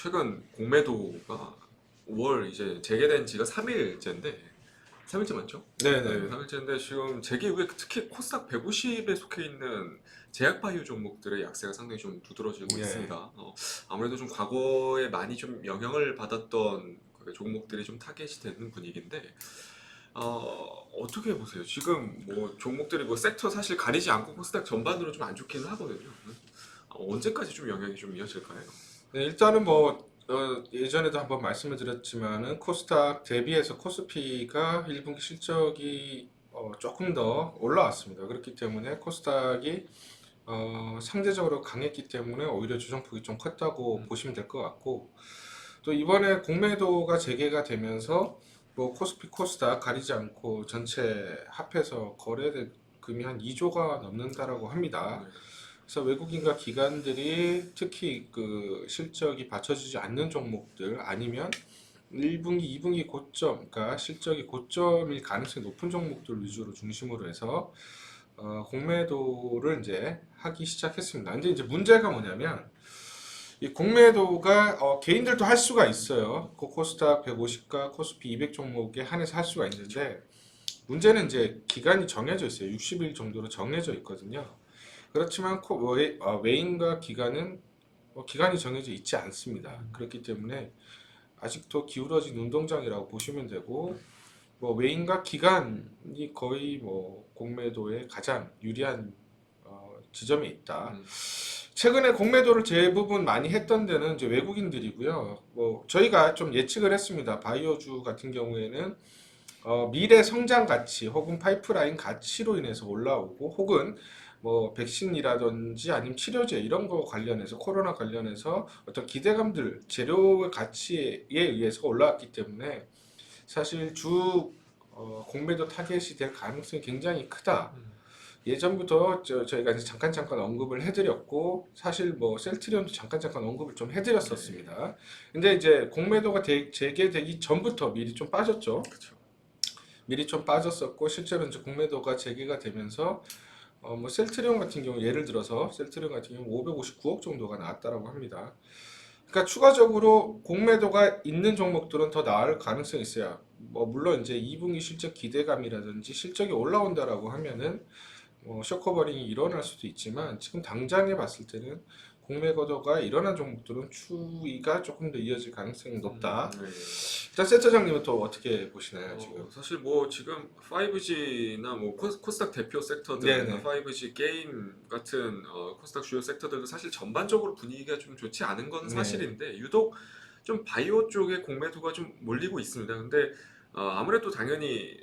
최근 공매도가 5월 이제 재개된 지가 3일째인데 3일째 맞죠? 네, 네네. 3일째인데 지금 재개 이후에 특히 코스닥 150에 속해 있는 제약바이오 종목들의 약세가 상당히 좀 두드러지고 예. 있습니다. 아무래도 좀 과거에 많이 좀 영향을 받았던 그 종목들이 좀 타겟이 되는 분위기인데 어떻게 보세요? 지금 뭐 종목들이 뭐 섹터 사실 가리지 않고 코스닥 전반으로 좀 안 좋기는 하거든요. 언제까지 좀 영향이 좀 이어질까요? 네, 일단은 예전에도 한번 말씀을 드렸지만은 코스닥 대비해서 코스피가 1분기 실적이 조금 더 올라왔습니다. 그렇기 때문에 코스닥이 상대적으로 강했기 때문에 오히려 조정폭이 좀 컸다고 음, 보시면 될 것 같고, 또 이번에 공매도가 재개가 되면서 뭐 코스피 코스닥 가리지 않고 전체 합해서 거래금이 한 2조가 넘는다라고 합니다. 네. 그래서 외국인과 기관들이 특히 그 실적이 받쳐주지 않는 종목들 아니면 1분기, 2분기 고점, 그러니까 실적이 고점일 가능성이 높은 종목들 위주로 중심으로 해서 공매도를 이제 하기 시작했습니다. 근데 이제 문제가 뭐냐면 이 공매도가 개인들도 할 수가 있어요. 그 코스닥 150과 코스피 200 종목에 한해서 할 수가 있는데 문제는 이제 기간이 정해져 있어요. 60일 정도로 정해져 있거든요. 그렇지만 외인과 기간은 기간이 정해져 있지 않습니다. 그렇기 때문에 아직도 기울어진 운동장이라고 보시면 되고 뭐 외인과 기간이 거의 뭐 공매도에 가장 유리한 지점에 있다. 음, 최근에 공매도를 대부분 많이 했던 데는 이제 외국인들이고요. 뭐 저희가 좀 예측을 했습니다. 바이오주 같은 경우에는 미래 성장 가치 혹은 파이프라인 가치로 인해서 올라오고 혹은 뭐 백신이라든지 아니면 치료제 이런 거 관련해서 코로나 관련해서 어떤 기대감들 재료의 가치에 의해서 올라왔기 때문에 사실 공매도 타겟이 될 가능성이 굉장히 크다. 음, 예전부터 저희가 이제 잠깐 언급을 해드렸고 사실 뭐 셀트리온도 잠깐 언급을 좀 네, 해드렸었습니다. 근데 이제 공매도가 재개되기 전부터 미리 좀 빠졌죠. 그렇죠. 미리 좀 빠졌었고 실제로 이제 공매도가 재개가 되면서 뭐 셀트리온 같은 경우 예를 들어서 셀트리온 같은 경우 559억 정도가 나왔다라고 합니다. 그러니까 추가적으로 공매도가 있는 종목들은 더 나을 가능성이 있어요. 뭐 물론 이제 2분기 실적 기대감이라든지 실적이 올라온다라고 하면은 쇼커버링이 일어날 수도 있지만 지금 당장에 봤을 때는 공매도가 일어난 종목들은 추이가 조금 더 이어질 가능성이 높다. 네. 일단 센터장님은 또 어떻게 보시나요 지금? 사실 뭐 지금 5G나 뭐 코스닥 대표 섹터들이나 네네. 5G 게임 같은 코스닥 주요 섹터들도 사실 전반적으로 분위기가 좀 좋지 않은 건 네. 사실인데 유독 좀 바이오 쪽에 공매도가 좀 몰리고 있습니다. 근데 아무래도 당연히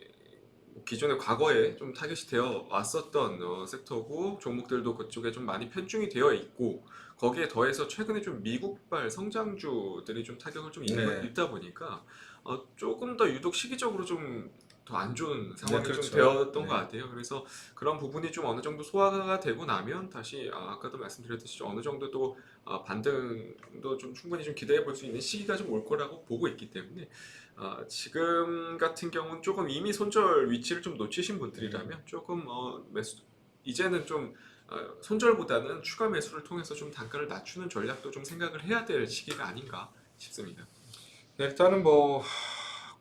뭐 기존에 과거에 좀 타겟이 되어 왔었던 섹터고 종목들도 그쪽에 좀 많이 편중이 되어 있고 거기에 더해서 최근에 좀 미국발 성장주들이 좀 타격을 좀 네. 입다 보니까 조금 더 유독 시기적으로 좀 더 안 좋은 네, 상황이 좀 그렇죠. 되었던 것 네. 같아요. 그래서 그런 부분이 좀 어느 정도 소화가 되고 나면 다시 아까도 말씀드렸듯이 어느 정도 또 반등도 좀 충분히 좀 기대해 볼 수 있는 시기가 좀 올 거라고 보고 있기 때문에 지금 같은 경우는 조금 이미 손절 위치를 좀 놓치신 분들이라면 조금 매수 이제는 좀 손절보다는 추가 매수를 통해서 좀 단가를 낮추는 전략도 좀 생각을 해야 될 시기가 아닌가 싶습니다. 네, 일단은 뭐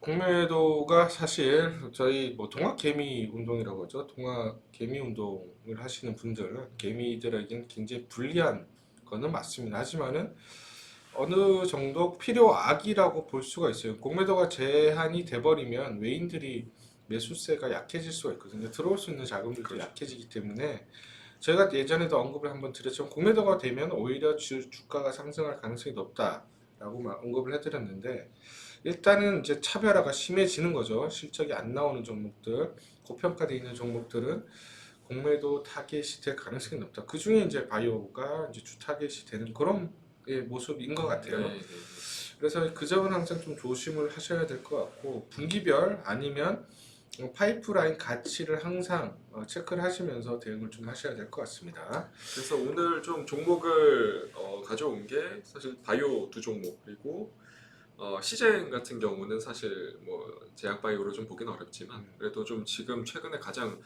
공매도가 사실 저희 뭐 동학 개미 운동이라고 하죠. 동학 개미 운동을 하시는 분들, 개미들에겐 굉장히 불리한 거는 맞습니다. 하지만은 어느 정도 필요악이라고 볼 수가 있어요. 공매도가 제한이 돼버리면 외인들이 매수세가 약해질 수가 있거든요. 들어올 수 있는 자금들도 그렇죠. 약해지기 때문에 제가 예전에도 언급을 한번 드렸지만 공매도가 되면 오히려 주가가 상승할 가능성이 높다라고 언급을 해드렸는데 일단은 이제 차별화가 심해지는 거죠. 실적이 안 나오는 종목들, 고평가되어 있는 종목들은 공매도 타겟이 될 가능성이 높다. 그 중에 이제 바이오가 이제 주 타겟이 되는 그런 모습인 것 같아요. 네, 네, 네. 그래서 그 점은 항상 좀 조심을 하셔야 될 것 같고 분기별 아니면 파이프라인 가치를 항상 체크를 하시면서 대응을 좀 하셔야 될 것 같습니다. 그래서 오늘 좀 종목을 가져온 게 사실 바이오 두 종목 그리고 시젠 같은 경우는 사실 뭐 제약바이오로 좀 보기는 어렵지만 그래도 좀 지금 최근에 가장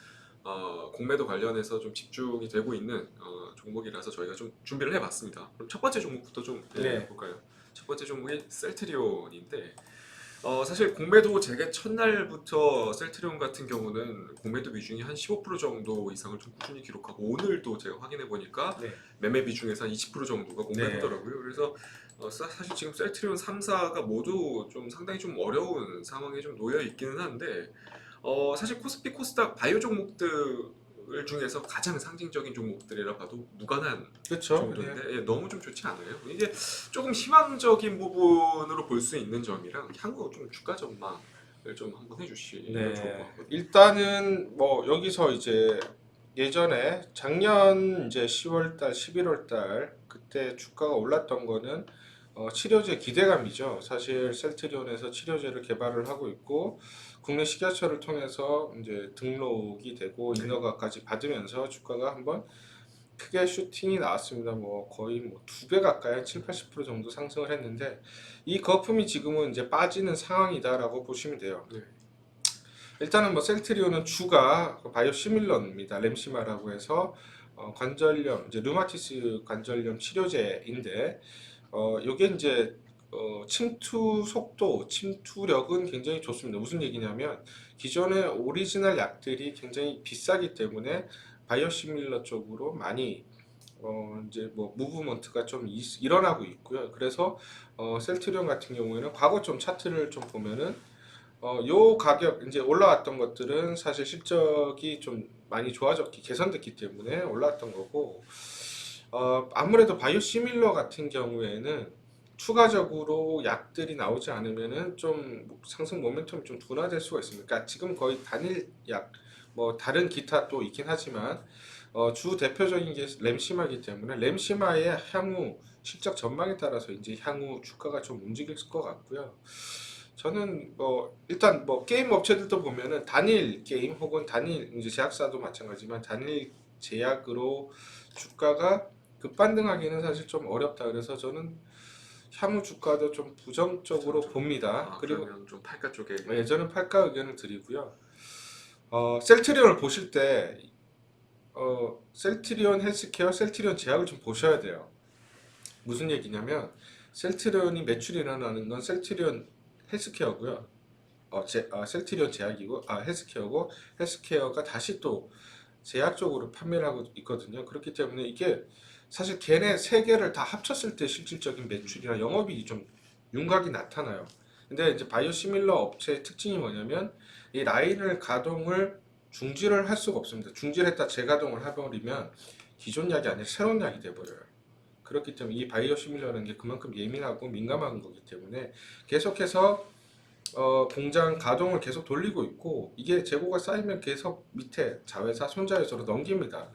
공매도 관련해서 좀 집중이 되고 있는 종목이라서 저희가 좀 준비를 해봤습니다. 그럼 첫 번째 종목부터 좀 네. 볼까요? 번째 종목이 셀트리온인데 사실 공매도 재개 첫날부터 셀트리온 같은 경우는 공매도 비중이 한 15% 정도 이상을 좀 꾸준히 기록하고 오늘도 제가 확인해 보니까 네. 매매 비중에서 한 20% 정도가 공매도더라고요. 그래서 사실 지금 셀트리온 3사가 모두 좀 상당히 좀 어려운 상황에 좀 놓여 있기는 한데 사실 코스피 코스닥 바이오 종목들 중에서 가장 상징적인 종목들이라 봐도 무관한 그렇죠. 정도인데 예, 너무 좀 좋지 않아요. 이게 조금 희망적인 부분으로 볼 수 있는 점이랑 향후 좀 주가 전망을 좀 한번 해주시면 좋을 것 같거든요. 일단은 뭐 여기서 이제 예전에 작년 이제 10월달, 11월달 그때 주가가 올랐던 거는 치료제 기대감이죠. 사실 셀트리온에서 치료제를 개발을 하고 있고 국내 식약처를 통해서 이제 등록이 되고 인허가까지 받으면서 주가가 한번 크게 슈팅이 나왔습니다. 뭐 거의 뭐 2배 가까이 한 7, 80% 정도 상승을 했는데 이 거품이 지금은 이제 빠지는 상황이다라고 보시면 돼요. 네. 일단은 뭐 셀트리온은 주가 바이오시밀러입니다. 램시마라고 해서 관절염, 이제 류마티스 관절염 치료제인데 요게 이제 침투 속도, 침투력은 굉장히 좋습니다. 무슨 얘기냐면 기존의 오리지널 약들이 굉장히 비싸기 때문에 바이오시밀러 쪽으로 많이 이제 뭐 무브먼트가 좀 일어나고 있고요. 그래서 셀트리온 같은 경우에는 과거 좀 차트를 좀 보면은 요 가격 이제 올라왔던 것들은 사실 실적이 좀 많이 좋아졌기 개선됐기 때문에 올라왔던 거고 아무래도 바이오시밀러 같은 경우에는 추가적으로 약들이 나오지 않으면은 좀 상승 모멘텀이 좀 둔화될 수가 있습니다. 그러니까 지금 거의 단일 약, 뭐 다른 기타 또 있긴 하지만 주 대표적인 게 램시마이기 때문에 램시마의 향후 실적 전망에 따라서 이제 향후 주가가 좀 움직일 것 같고요. 저는 뭐 일단 뭐 게임 업체들도 보면은 단일 게임 혹은 단일 이제 제약사도 마찬가지지만 단일 제약으로 주가가 급반등하기는 사실 좀 어렵다. 그래서 저는 향후 주가도 좀 부정적으로 봅니다. 그리고 그러면 좀 팔가 쪽에 저는 팔가 의견을 드리고요. 셀트리온을 보실 때 셀트리온 헬스케어, 셀트리온 제약을 좀 보셔야 돼요. 무슨 얘기냐면 셀트리온이 매출이 일어나는 건 셀트리온 헬스케어고요. 셀트리온 제약이고 헬스케어고 헬스케어가 다시 또 제약 쪽으로 판매를 하고 있거든요. 그렇기 때문에 이게 사실 걔네 세 개를 다 합쳤을 때 실질적인 매출이나 영업이익이 좀 윤곽이 나타나요. 근데 이제 바이오시밀러 업체의 특징이 뭐냐면 이 라인을 가동을 중지를 할 수가 없습니다. 중지를 했다 재가동을 해버리면 기존 약이 아니라 새로운 약이 돼버려요. 그렇기 때문에 이 바이오시밀러라는 게 그만큼 예민하고 민감한 거기 때문에 계속해서 공장 가동을 계속 돌리고 있고 이게 재고가 쌓이면 계속 밑에 자회사, 손자회사로 넘깁니다.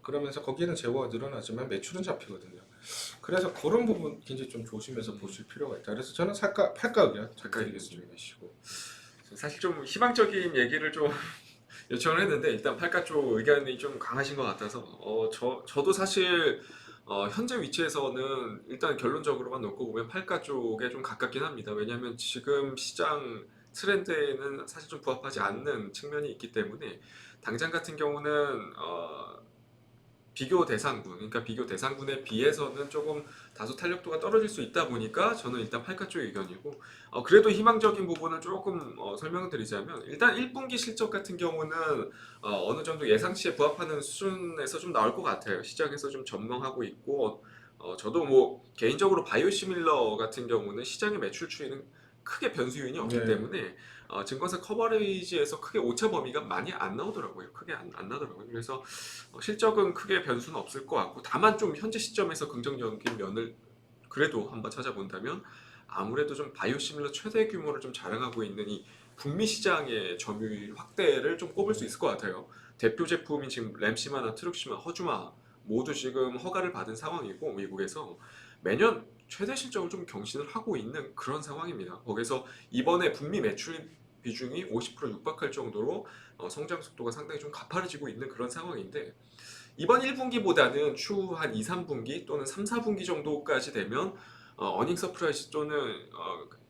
그러면서 거기는 재고가 늘어나지만 매출은 잡히거든요. 그래서 그런 부분 굉장히 좀 조심해서 보실 필요가 있다. 그래서 저는 팔가 의견 잠깐 드리겠습니다. 얘기해주시고 사실 좀 희망적인 얘기를 좀 요청을 했는데 일단 팔가 쪽 의견이 좀 강하신 것 같아서 저도 사실 현재 위치에서는 일단 결론적으로만 놓고 보면 팔가 쪽에 좀 가깝긴 합니다. 왜냐하면 지금 시장 트렌드에는 사실 좀 부합하지 않는 측면이 있기 때문에 당장 같은 경우는 비교 대상군, 그러니까 비교 대상군에 비해서는 조금 다소 탄력도가 떨어질 수 있다 보니까 저는 일단 팔가 쪽 의견이고 그래도 희망적인 부분을 조금 설명을 드리자면 일단 1분기 실적 같은 경우는 어느 정도 예상치에 부합하는 수준에서 좀 나올 것 같아요. 시장에서 좀 전망하고 있고 저도 뭐 개인적으로 바이오시밀러 같은 경우는 시장의 매출 추이는 크게 변수 요인이 없기 네. 때문에 증권사 커버리지에서 크게 오차 범위가 많이 안 나오더라고요. 크게 안 나더라고요. 그래서 실적은 크게 변수는 없을 것 같고 다만 좀 현재 시점에서 긍정적인 면을 그래도 한번 찾아본다면 아무래도 좀 바이오시밀러 최대 규모를 좀 자랑하고 있는 이 북미 시장의 점유율 확대를 좀 꼽을 수 있을 것 같아요. 대표 제품인 지금 램시마나 트룩시마, 허주마 모두 지금 허가를 받은 상황이고 미국에서 매년 최대 실적을 좀 경신을 하고 있는 그런 상황입니다. 거기서 이번에 북미 매출 비중이 50% 육박할 정도로 성장 속도가 상당히 좀 가파르지고 있는 그런 상황인데 이번 1분기보다는 추후 한 2, 3분기 또는 3, 4분기 정도까지 되면 어닝 서프라이즈 또는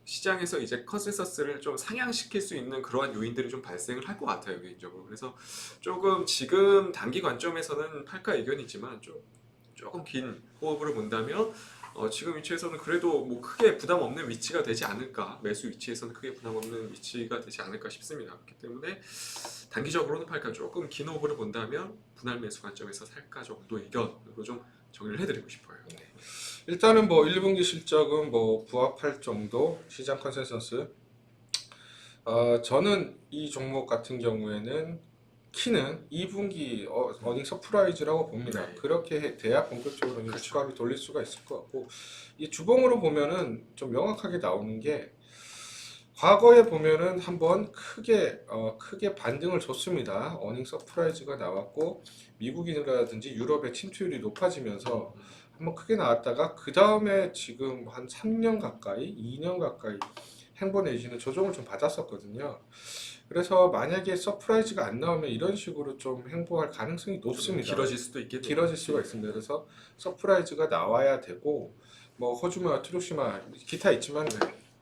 시장에서 이제 컨센서스를 좀 상향시킬 수 있는 그러한 요인들이 좀 발생을 할 것 같아요 개인적으로. 그래서 조금 지금 단기 관점에서는 팔가 의견이지만 조금 긴 호흡으로 본다면 지금 위치에서는 그래도 뭐 크게 부담 없는 위치가 되지 않을까, 매수 위치에서는 크게 부담 없는 위치가 되지 않을까 싶습니다. 그렇기 때문에 단기적으로는 팔까, 조금 긴 호흡을 본다면 분할 매수 관점에서 살까 정도 의견으로 좀 정리를 해드리고 싶어요. 일단은 뭐 1분기 실적은 뭐 부합할 정도 시장 컨센서스. 저는 이 종목 같은 경우에는 키는 2분기 어닝 서프라이즈라고 봅니다. 네. 그렇게 돼야 본격적으로 이제 그렇죠. 주가를 돌릴 수가 있을 것 같고, 이 주봉으로 보면은 좀 명확하게 나오는 게, 과거에 보면은 한번 크게 반등을 줬습니다. 어닝 서프라이즈가 나왔고 미국이라든지 유럽의 침투율이 높아지면서 한번 크게 나왔다가 그 다음에 지금 한 3년 가까이, 2년 가까이 행보 내지는 조정을 좀 받았었거든요. 그래서 만약에 서프라이즈가 안 나오면 이런 식으로 좀 행보할 가능성이 좀 높습니다. 길어질 수도 있겠네요. 길어질 수가 있습니다. 그래서 서프라이즈가 나와야 되고, 뭐 호주마, 트루시마, 기타 있지만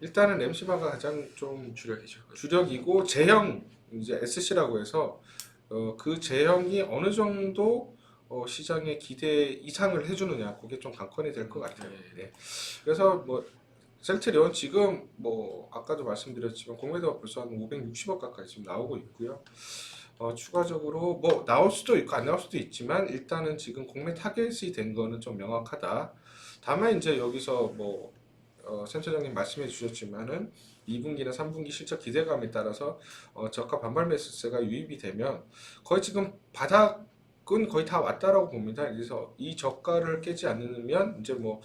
일단은 램시마가 가장 좀 주력이죠. 주력이고, 제형 이제 SC라고 해서 그 제형이 어느 정도 시장의 기대 이상을 해주느냐, 그게 좀 관건이 될 것 같아요. 네. 그래서 뭐 셀트리온 지금 뭐 아까도 말씀드렸지만 공매도가 벌써 한 560억 가까이 지금 나오고 있고요. 추가적으로 뭐 나올 수도 있고 안 나올 수도 있지만 일단은 지금 공매 타겟이 된 거는 좀 명확하다. 다만 이제 여기서 뭐 센터장님 말씀해 주셨지만은 2분기나 3분기 실적 기대감에 따라서 저가 반발 매수세가 유입이 되면 거의 지금 바닥은 거의 다 왔다라고 봅니다. 그래서 이 저가를 깨지 않으면 이제 뭐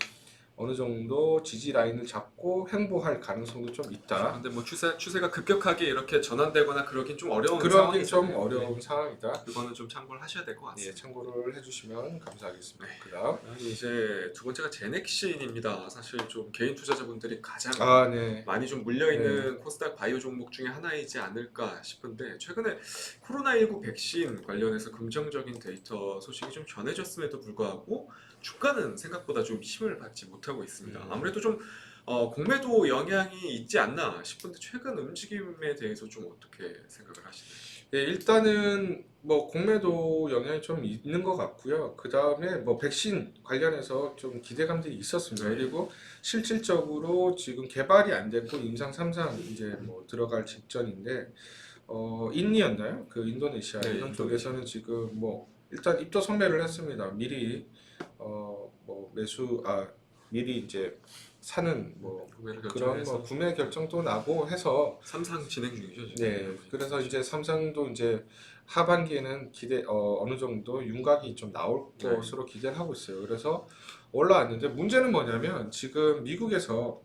어느 정도 지지 라인을 잡고 횡보할 가능성도 좀 있다. 근데 뭐 추세가 급격하게 이렇게 전환되거나 그러긴 좀 어려운 그러긴 상황이죠. 좀 어려운 상황이다. 그거는 좀 참고를 하셔야 될 것 같습니다. 예, 참고를 해주시면 감사하겠습니다. 네. 그다음 이제 두 번째가 제넥신입니다. 사실 좀 개인 투자자분들이 가장 네. 많이 좀 물려있는 코스닥 바이오 종목 중에 하나이지 않을까 싶은데, 최근에 코로나19 백신 관련해서 긍정적인 데이터 소식이 좀 전해졌음에도 불구하고 주가는 생각보다 좀 힘을 받지 못하고 있습니다. 아무래도 좀 공매도 영향이 있지 않나 싶은데, 최근 움직임에 대해서 좀 어떻게 생각을 하시나요? 예, 일단은 뭐 공매도 영향이 좀 있는 것 같고요. 그 다음에 뭐 백신 관련해서 좀 기대감들이 있었습니다. 네. 그리고 실질적으로 지금 개발이 안 됐고 임상 3상 이제 뭐 들어갈 직전인데, 인니였나요? 그 인도네시아 네, 이런 쪽에서는 지금 뭐 일단 입도 선매를 했습니다. 미리 뭐 미리 이제 사는 뭐 구매를 그런 결정해서 뭐 구매 결정도 나고 해서, 3상 진행 중이죠, 지금. 네, 그래서 이제 삼성도 이제 하반기에는 어느 정도 윤곽이 좀 나올 네. 것으로 기대를 하고 있어요. 그래서 올라왔는데 문제는 뭐냐면 지금 미국에서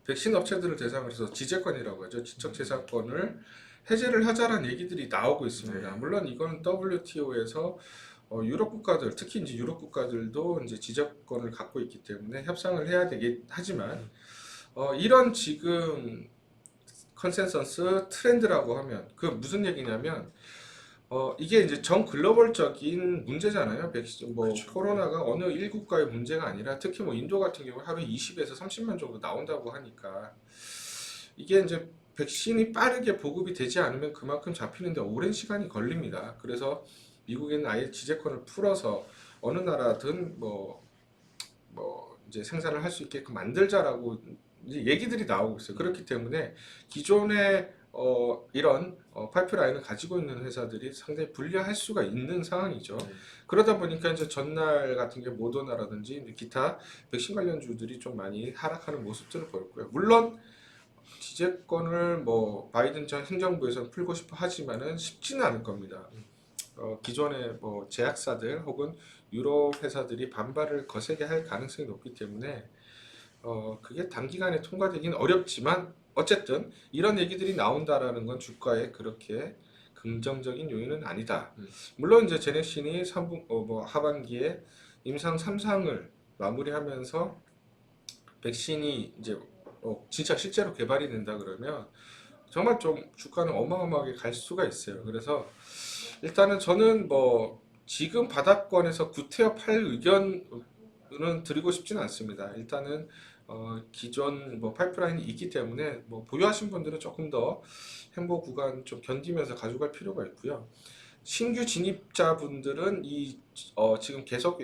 백신 업체들을 대상으로 해서 지재권이라고 하죠. 지적재산권을 해제를 하자라는 얘기들이 나오고 있습니다. 네. 물론 이거는 WTO에서 유럽 국가들, 특히 이제 유럽 국가들도 이제 지적권을 갖고 있기 때문에 협상을 해야 되긴 하지만, 이런 지금 컨센서스 트렌드라고 하면 그 무슨 얘기냐면, 이게 이제 전 글로벌적인 문제잖아요. 백신 뭐 그렇죠. 코로나가 어느 일국가의 문제가 아니라 특히 뭐 인도 같은 경우 하루에 20에서 30만 정도 나온다고 하니까, 이게 이제 백신이 빠르게 보급이 되지 않으면 그만큼 잡히는데 오랜 시간이 걸립니다. 그래서 미국에는 아예 지재권을 풀어서 어느 나라든 뭐 이제 생산을 할 수 있게끔 만들자라고 이제 얘기들이 나오고 있어요. 그렇기 때문에 기존의 이런 파이프라인을 가지고 있는 회사들이 상당히 불리할 수가 있는 상황이죠. 네. 그러다 보니까 이제 전날 같은 게 모더나라든지 이제 기타 백신 관련주들이 좀 많이 하락하는 모습들을 보였고요. 물론 지재권을 뭐 바이든 전 행정부에서는 풀고 싶어 하지만은 쉽지는 않을 겁니다. 기존의 뭐 제약사들 혹은 유럽 회사들이 반발을 거세게 할 가능성이 높기 때문에 그게 단기간에 통과되기는 어렵지만, 어쨌든 이런 얘기들이 나온다라는 건 주가에 그렇게 긍정적인 요인은 아니다. 물론 이제 제넥신이 뭐 하반기에 임상 3상을 마무리하면서 백신이 이제 진짜 실제로 개발이 된다 그러면 정말 좀 주가는 어마어마하게 갈 수가 있어요. 그래서 일단은 저는 뭐 지금 바닥권에서 구태여 팔 의견은 드리고 싶지는 않습니다. 일단은 기존 뭐 파이프라인이 있기 때문에 뭐 보유하신 분들은 조금 더 행보 구간 좀 견디면서 가져갈 필요가 있고요. 신규 진입자분들은 지금 계속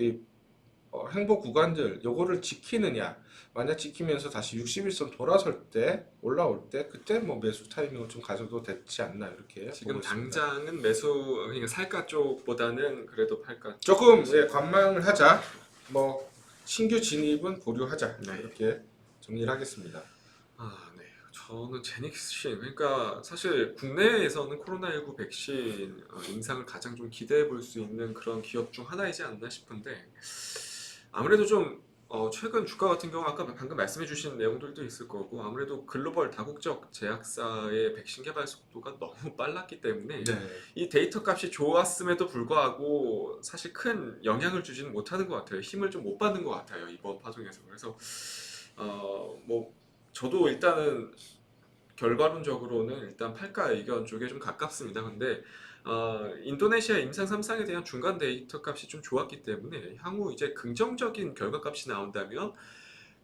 행보 구간들 요거를 지키느냐, 만약 지키면서 다시 61선 돌아설 때 올라올 때 그때 뭐 매수 타이밍을 좀 가져도 되지 않나 이렇게 지금 보고 있습니다. 당장은 매수 그러니까 살가 쪽보다는 그래도 팔가 조금 관망을 하자. 뭐 신규 진입은 보류하자. 네. 이렇게 정리를 하겠습니다. 네. 저는 제닉신 그러니까 사실 국내에서는 코로나19 백신 임상을 가장 좀 기대해 볼 수 있는 그런 기업 중 하나이지 않나 싶은데 아무래도 좀 최근 주가 같은 경우 아까 방금 말씀해 주신 내용들도 있을 거고 아무래도 글로벌 다국적 제약사의 백신 개발 속도가 너무 빨랐기 때문에 네. 이 데이터 값이 좋았음에도 불구하고 사실 큰 영향을 주지는 못하는 것 같아요. 힘을 좀 못 받는 것 같아요. 이번 파동에서. 그래서 뭐 저도 일단은 결과론적으로는 일단 팔가 의견 쪽에 좀 가깝습니다. 근데 인도네시아 임상 3상에 대한 중간 데이터 값이 좀 좋았기 때문에 향후 이제 긍정적인 결과 값이 나온다면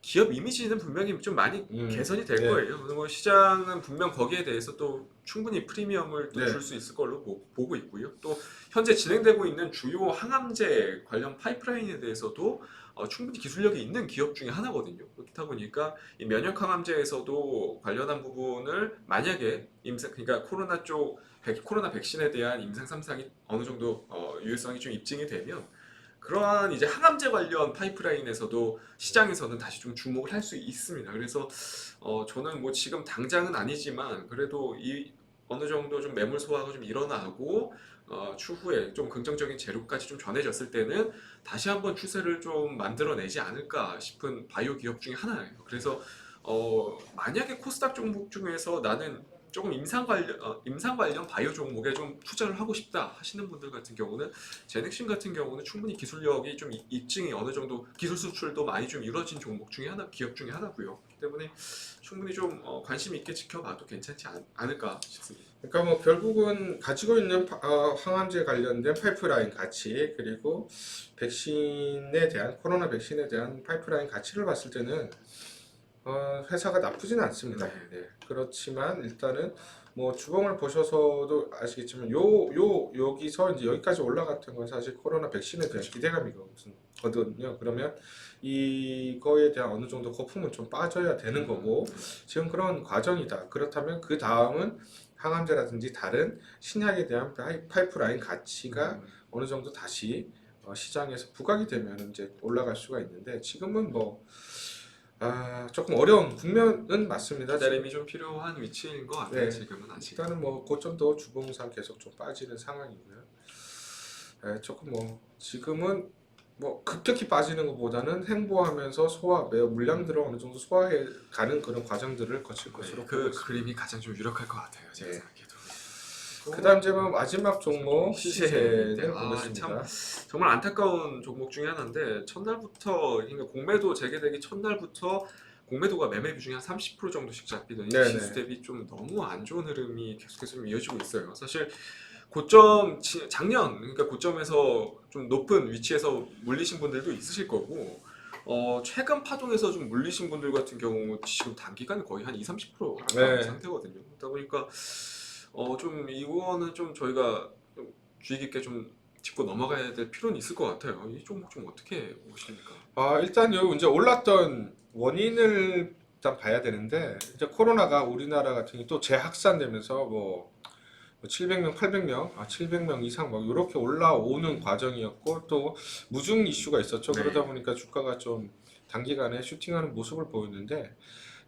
기업 이미지는 분명히 좀 많이 개선이 될 네. 거예요. 뭐 시장은 분명 거기에 대해서 또 충분히 프리미엄을 또 네. 줄 수 있을 걸로 보고 있고요. 또 현재 진행되고 있는 주요 항암제 관련 파이프라인에 대해서도 충분히 기술력이 있는 기업 중에 하나거든요. 그렇다 보니까 이 면역 항암제에서도 관련한 부분을 만약에 그러니까 코로나 백신에 대한 임상 3상이 어느 정도 유효성이 좀 입증이 되면 그러한 이제 항암제 관련 파이프라인에서도 시장에서는 다시 좀 주목을 할 수 있습니다. 그래서 저는 뭐 지금 당장은 아니지만 그래도 이 어느 정도 좀 매물 소화가 좀 일어나고 추후에 좀 긍정적인 재료까지 좀 전해졌을 때는 다시 한번 추세를 좀 만들어내지 않을까 싶은 바이오 기업 중에 하나예요. 그래서 만약에 코스닥 종목 중에서 나는 조금 임상 관련 바이오 종목에 좀 투자를 하고 싶다 하시는 분들 같은 경우는 제넥신 같은 경우는 충분히 기술력이 좀 입증이 어느 정도 기술 수출도 많이 좀 이루어진 종목 중에 하나 기업 중에 하나고요. 그렇기 때문에 충분히 좀 관심 있게 지켜봐도 괜찮지 않을까 싶습니다. 그러니까 뭐 결국은 가지고 있는 항암제 관련된 파이프라인 가치 그리고 백신에 대한 코로나 백신에 대한 파이프라인 가치를 봤을 때는 회사가 나쁘지는 않습니다. 네. 네. 그렇지만 일단은 뭐 주봉을 보셔서도 아시겠지만 여기서 이제 여기까지 올라갔던 건 사실 코로나 백신에 대한 기대감이거든요. 그러면 이거에 대한 어느 정도 거품은 좀 빠져야 되는 거고 지금 그런 과정이다. 그렇다면 그 다음은 항암제라든지 다른 신약에 대한 파이프라인 가치가 어느 정도 다시 시장에서 부각이 되면 이제 올라갈 수가 있는데 지금은 뭐 조금 어려운 국면은 맞습니다. 기다림이 좀 필요한 위치인 것 같아요. 네. 지금은 아직. 일단은 뭐 고점도 주봉상 계속 좀 빠지는 상황이고요. 조금 뭐 지금은 뭐 급격히 빠지는 것보다는 행보하면서 물량들을 어느 정도 소화해 가는 그런 과정들을 거칠 것으로 보고 그 있습니다. 그림이 가장 좀 유력할 것 같아요. 제가 네. 생각해도. 그다음 제목 마지막 종목 시세를 참 보겠습니다. 정말 안타까운 종목 중에 하나인데 첫날부터 그러니까 공매도 재개되기 첫날부터 공매도가 매매 비중이 한 30% 정도씩 잡히더니 네네. 지수 대비 좀 너무 안 좋은 흐름이 계속해서 좀 이어지고 있어요. 사실 작년 그러니까 고점에서 좀 높은 위치에서 물리신 분들도 있으실 거고 최근 파동에서 좀 물리신 분들 같은 경우 지금 단기간에 거의 한 20-30% 하락한 네. 상태거든요. 그러다 보니까 좀 이거는 좀 저희가 좀 주의 깊게 좀 짚고 넘어가야 될 필요는 있을 것 같아요. 이 종목 좀 어떻게 보십니까? 일단 요 이제 올랐던 원인을 일단 봐야 되는데 이제 코로나가 우리나라 같은 경우 또 재확산되면서 뭐 700명, 800명, 700명 이상 막 이렇게 올라오는 과정이었고 또 무중 이슈가 있었죠. 네. 그러다 보니까 주가가 좀 단기간에 슈팅하는 모습을 보였는데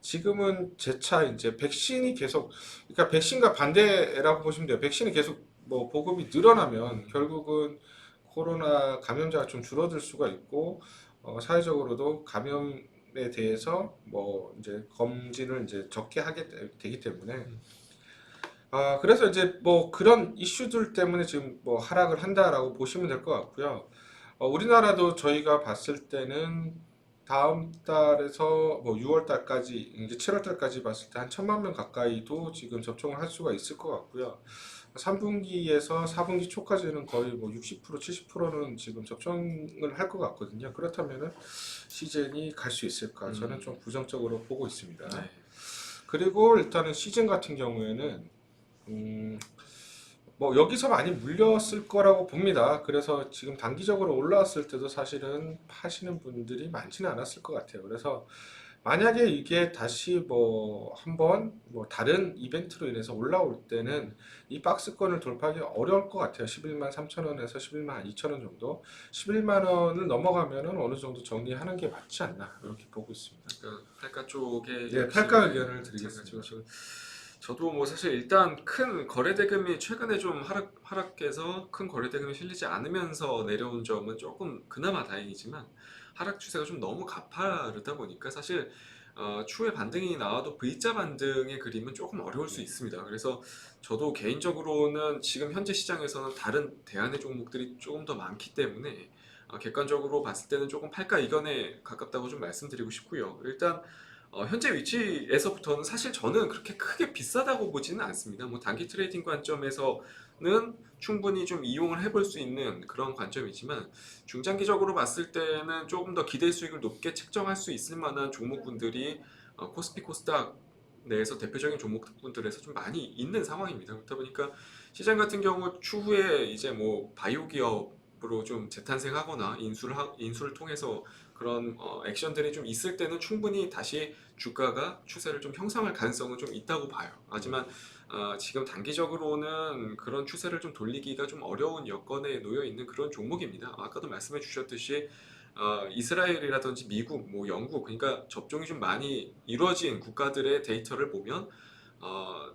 지금은 재차 이제 백신이 계속 그러니까 백신과 반대라고 보시면 돼요. 백신이 계속 뭐 보급이 늘어나면 결국은 코로나 감염자가 좀 줄어들 수가 있고 사회적으로도 감염에 대해서 뭐 이제 검진을 이제 적게 하게 되기 때문에 그래서 이제 뭐 그런 이슈들 때문에 지금 뭐 하락을 한다라고 보시면 될 것 같고요. 우리나라도 저희가 봤을 때는 다음 달에서 뭐 6월 달까지 이제 7월 달까지 봤을 때 한 1,000만 명 가까이도 지금 접종을 할 수가 있을 것 같고요. 3분기에서 4분기 초까지는 거의 뭐 60%, 70%는 지금 접종을 할 것 같거든요. 그렇다면은 시즌이 갈 수 있을까? 저는 좀 부정적으로 보고 있습니다. 네. 그리고 일단은 시즌 같은 경우에는 뭐 여기서 많이 물렸을 거라고 봅니다. 그래서 지금 단기적으로 올라왔을 때도 사실은 파시는 분들이 많지는 않았을 것 같아요. 그래서 만약에 이게 다시 뭐 한번 뭐 다른 이벤트로 인해서 올라올 때는 이 박스권을 돌파하기 어려울 것 같아요. 11만 3천 원에서 11만 2천 원 정도. 11만 원을 넘어가면은 어느 정도 정리하는 게 맞지 않나 이렇게 보고 있습니다. 그러니까 팔가 쪽에 네, 역시 팔가 의견을 드리겠습니다. 저도 뭐 사실 일단 큰 거래 대금이 최근에 좀 하락해서 큰 거래 대금이 실리지 않으면서 내려온 점은 조금 그나마 다행이지만 하락 추세가 좀 너무 가파르다 보니까 사실 추후에 반등이 나와도 V자 반등의 그림은 조금 어려울 수 있습니다. 그래서 저도 개인적으로는 지금 현재 시장에서는 다른 대안의 종목들이 조금 더 많기 때문에 객관적으로 봤을 때는 조금 팔가 이견에 가깝다고 좀 말씀드리고 싶고요. 일단 현재 위치에서부터는 사실 저는 그렇게 크게 비싸다고 보지는 않습니다. 뭐 단기 트레이딩 관점에서는 충분히 좀 이용을 해볼 수 있는 그런 관점이지만 중장기적으로 봤을 때는 조금 더 기대 수익을 높게 책정할 수 있을 만한 종목군들이 코스피 코스닥 내에서 대표적인 종목군들에서 좀 많이 있는 상황입니다. 그렇다 보니까 시장 같은 경우 추후에 이제 뭐 바이오 기업으로 좀 재탄생하거나 인수를 통해서 그런 액션들이 좀 있을 때는 충분히 다시 주가가 추세를 좀 형성할 가능성은 좀 있다고 봐요. 하지만 지금 단기적으로는 그런 추세를 좀 돌리기가 좀 어려운 여건에 놓여 있는 그런 종목입니다. 아까도 말씀해 주셨듯이 이스라엘이라든지 미국, 뭐 영국, 그러니까 접종이 좀 많이 이루어진 국가들의 데이터를 보면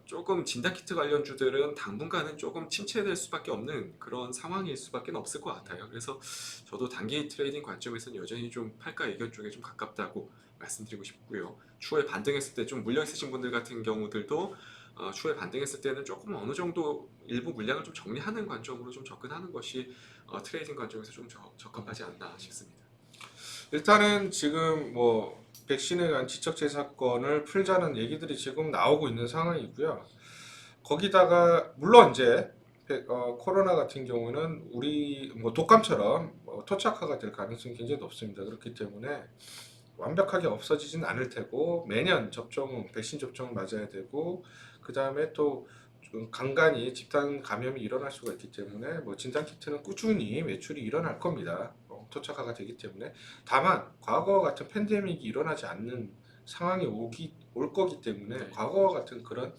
조금 진단키트 관련주들은 당분간은 조금 침체될 수밖에 없는 그런 상황일 수밖에 없을 것 같아요. 그래서 저도 단기 트레이딩 관점에서는 여전히 좀 팔가 의견 쪽에 좀 가깝다고 말씀드리고 싶고요. 추후에 반등했을 때 좀 물려 있으신 분들 같은 경우들도 추후에 반등했을 때는 조금 어느 정도 일부 물량을 좀 정리하는 관점으로 좀 접근하는 것이 트레이딩 관점에서 좀 적합하지 않나 싶습니다. 일단은 지금 뭐 백신에 관한 지적재 사건을 풀자는 얘기들이 지금 나오고 있는 상황이고요. 거기다가 물론 이제 코로나 같은 경우는 우리 뭐 독감처럼 토착화가 될 가능성이 굉장히 높습니다. 그렇기 때문에 완벽하게 없어지진 않을 테고 매년 백신 접종을 맞아야 되고 그 다음에 또 간간히 집단 감염이 일어날 수가 있기 때문에 뭐 진단 키트는 꾸준히 매출이 일어날 겁니다. 토착화가 되기 때문에 다만 과거 같은 팬데믹이 일어나지 않는 상황이 올 거기 때문에 네. 과거와 같은 그런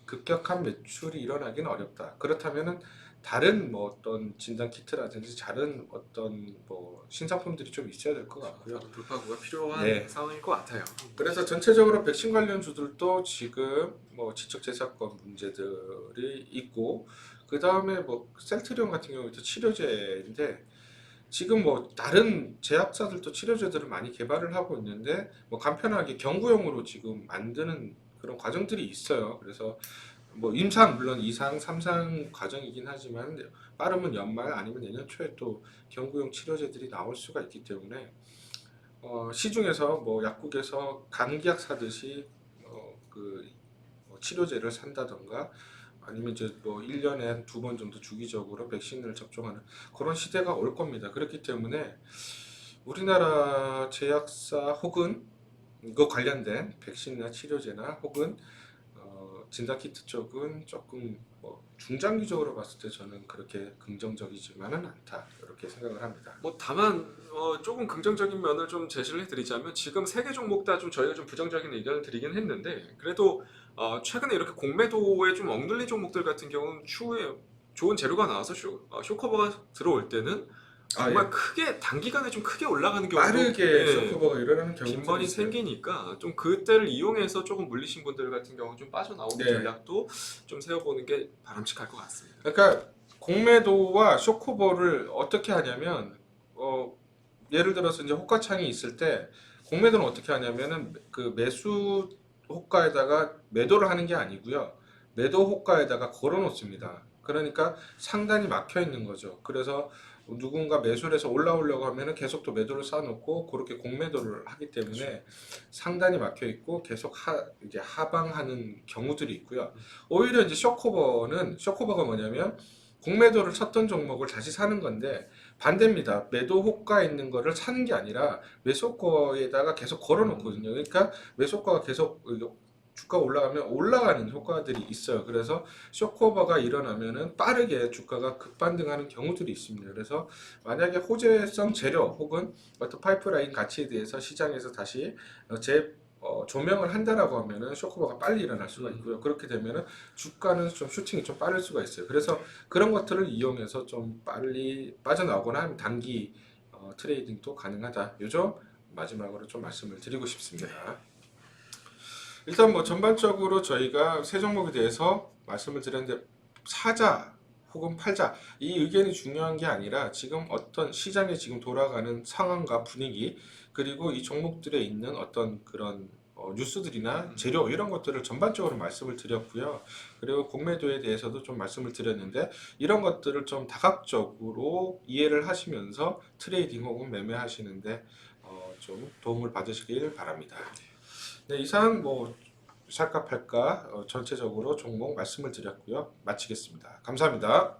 급격한 매출이 일어나기는 어렵다. 그렇다면은 다른 뭐 어떤 진단 키트라든지 다른 어떤 뭐 신상품들이 좀 있어야 될 것 같고요. 다른 돌파구가 필요한 네. 상황일 것 같아요. 그래서 전체적으로 백신 관련주들도 지금 뭐 지적재산권 문제들이 있고 그 다음에 뭐 셀트리온 같은 경우도 치료제인데 지금 뭐 다른 제약사들도 치료제들을 많이 개발을 하고 있는데 뭐 간편하게 경구용으로 지금 만드는 그런 과정들이 있어요. 그래서 뭐 임상 물론 2상, 3상 과정이긴 하지만 빠르면 연말 아니면 내년 초에 또 경구용 치료제들이 나올 수가 있기 때문에 시중에서 뭐 약국에서 감기약 사듯이 치료제를 산다던가 아니면 이제 뭐 1년에 2번 정도 주기적으로 백신을 접종하는 그런 시대가 올 겁니다. 그렇기 때문에 우리나라 제약사 혹은 이거 관련된 백신이나 치료제나 혹은 진단키트 쪽은 조금 뭐 중장기적으로 봤을 때 저는 그렇게 긍정적이지만은 않다 이렇게 생각을 합니다. 뭐 다만 조금 긍정적인 면을 좀 제시를 해드리자면 지금 세 개 종목 다 좀 저희가 좀 부정적인 의견을 드리긴 했는데 그래도 최근에 이렇게 공매도에 좀 억눌린 종목들 같은 경우는 추후에 좋은 재료가 나와서 쇼커버가 들어올 때는 정말 예. 크게 단기간에 좀 크게 올라가는 경우도 빠르게 네, 쇼크버가 일어나는 경우가 빈번히 생기니까 좀 그때를 이용해서 조금 물리신 분들 같은 경우 좀 빠져나오는 네. 전략도 좀 세워보는 게 바람직할 것 같습니다. 그러니까 공매도와 쇼크버를 어떻게 하냐면 예를 들어서 이제 호가창이 있을 때 공매도는 어떻게 하냐면은 그 매수 호가에다가 매도를 하는 게 아니고요. 매도 호가에다가 걸어 놓습니다. 그러니까 상단이 막혀 있는 거죠. 그래서 누군가 매수를 해서 올라오려고 하면은 계속 또 매도를 쌓아놓고 그렇게 공매도를 하기 때문에 상단이 막혀 있고 계속 이제 하방하는 경우들이 있고요. 오히려 이제 쇼크버가 뭐냐면 공매도를 쳤던 종목을 다시 사는 건데 반대입니다. 매도 호가에 있는 거를 사는 게 아니라 매수가에다가 계속 걸어 놓거든요. 그러니까 매수가가 계속 주가가 올라가면 올라가는 효과들이 있어요. 그래서 쇼크오버가 일어나면은 빠르게 주가가 급반등하는 경우들이 있습니다. 그래서 만약에 호재성 재료 혹은 어떤 파이프라인 가치에 대해서 시장에서 다시 조명을 한다라고 하면은 쇼크오버가 빨리 일어날 수가 있고요. 그렇게 되면은 주가는 좀 슈팅이 좀 빠를 수가 있어요. 그래서 그런 것들을 이용해서 좀 빨리 빠져나오거나 하면 단기 트레이딩도 가능하다. 요점 마지막으로 좀 말씀을 드리고 싶습니다. 일단 뭐 전반적으로 저희가 세 종목에 대해서 말씀을 드렸는데 사자 혹은 팔자 이 의견이 중요한 게 아니라 지금 어떤 시장에 지금 돌아가는 상황과 분위기 그리고 이 종목들에 있는 어떤 그런 뉴스들이나 재료 이런 것들을 전반적으로 말씀을 드렸고요. 그리고 공매도에 대해서도 좀 말씀을 드렸는데 이런 것들을 좀 다각적으로 이해를 하시면서 트레이딩 혹은 매매하시는데 좀 도움을 받으시길 바랍니다. 네, 이상 뭐 살까 팔까 전체적으로 종목 말씀을 드렸고요. 마치겠습니다. 감사합니다.